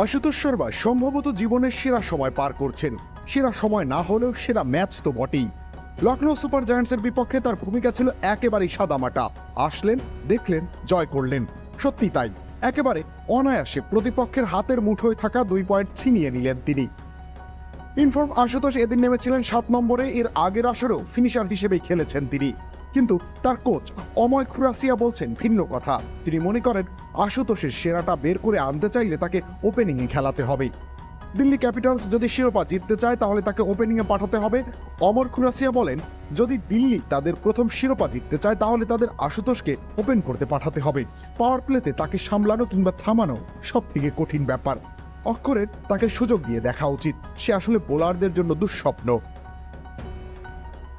আশুতোষ শর্মা সম্ভবত জীবনের সেরা সময় পার করছেন। সেরা সময় না হলেও সেরা ম্যাচ তো বটেই। লখনৌ সুপার জায়ান্টসের বিপক্ষে তার ভূমিকা ছিল একেবারেই সাদামাটা। আসলেন, দেখলেন, জয় করলেন। সত্যি তাই, একেবারে অনায়াসে প্রতিপক্ষের হাতের মুঠোয় থাকা 2 পয়েন্ট ছিনিয়ে নিলেন তিনি। ইনফর্ম আশুতোষ এদিন নেমেছিলেন 7 নম্বরে। এর আগের আসরেও ফিনিশার হিসেবেই খেলেছেন তিনি। কিন্তু তার কোচ অময় খুরাসিয়া বলছেন ভিন্ন কথা। তিনি মনে করেন আশুতোষের সেরাটা বের করে আনতে চাইলে তাকে ওপেনিংয়ে খেলাতে হবে। দিল্লি ক্যাপিটালস যদি শিরোপা জিততে চায় তাহলে তাকে ওপেনিংয়ে পাঠাতে হবে। অমর খুরাসিয়া বলেন, যদি দিল্লি তাদের প্রথম শিরোপা জিততে চায় তাহলে তাদের আশুতোষকে ওপেন করতে পাঠাতে হবে। পাওয়ার প্লেতে তাকে সামলানো কিংবা থামানো সব থেকে কঠিন ব্যাপার। অক্ষরের তাকে সুযোগ দিয়ে দেখা উচিত। সে আসলে বোলারদের জন্য দুঃস্বপ্ন।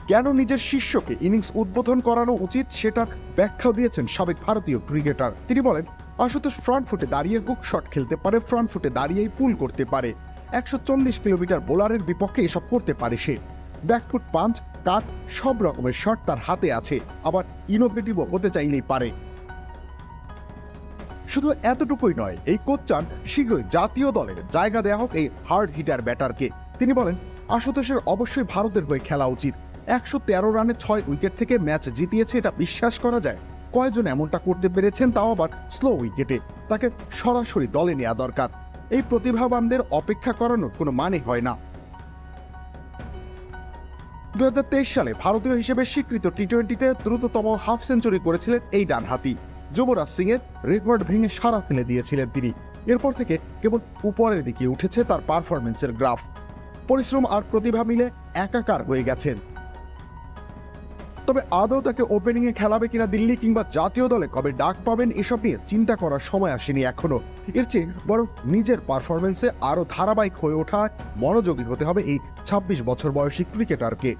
কেন নিজের শিষ্যকে ইনিংস উদ্বোধন করানো উচিত সেটার ব্যাখ্যা দিয়েছেন সাবেক ভারতীয় ক্রিকেটার। তিনি বলেন, আশুতোষ ফ্রন্ট ফুটে দাঁড়িয়ে হুক শট খেলতে পারে, ফ্রন্ট ফুটে দাঁড়িয়েই পুল করতে পারে। 140 কিলোমিটার বোলারের বিপক্ষে এসব করতে পারে সে। ব্যাকফুট পাঞ্চ, কাট, সব রকমের শট তার হাতে আছে। আবার ইনোভেটিভও হতে চাইলেই পারে। শুধু এতটুকুই নয়, এই কোচ চান শীঘ্রই জাতীয় দলের জায়গা দেওয়া হোক এই হার্ড হিটার ব্যাটারকে। তিনি বলেন, আশুতোষের অবশ্যই ভারতের হয়ে খেলা উচিত। 113 রানে 6 উইকেট থেকে ম্যাচ জিতিয়েছে, এটা বিশ্বাস করা যায়? কয়জন এমনটা করতে পেরেছেন, তাও আবার স্লো উইকেটে? তাকে সরাসরি দলে নেওয়া দরকার। এই প্রতিভাবানদের অপেক্ষা করানোর কোনো মানে হয় না। 2023 সালে ভারতীয় হিসেবে স্বীকৃত টি-20তে দ্রুততম হাফ সেঞ্চুরি করেছিলেন এই ডানহাতি। যুবরাজ সিং এর রেকর্ড ভেঙে সারা ফেলে দিয়েছিলেন তিনি। এরপর থেকে কেবল উপরের দিকে উঠেছে তার পারফরমেন্সের গ্রাফ। পরিশ্রম আর প্রতিভা মিলে একাকার হয়ে গেছেন। তবে আদৌ তাকে ওপেনিংয়ে খেলাবে কিনা দিল্লি, কিংবা জাতীয় দলে কবে ডাক পাবেন, এসব নিয়ে চিন্তা করার সময় আসেনি এখনো। এর চেয়ে বরং নিজের পারফরমেন্সে আরো ধারাবাহিক হয়ে ওঠা, মনোযোগী হতে হবে এই 26 বছর বয়সী ক্রিকেটারকে।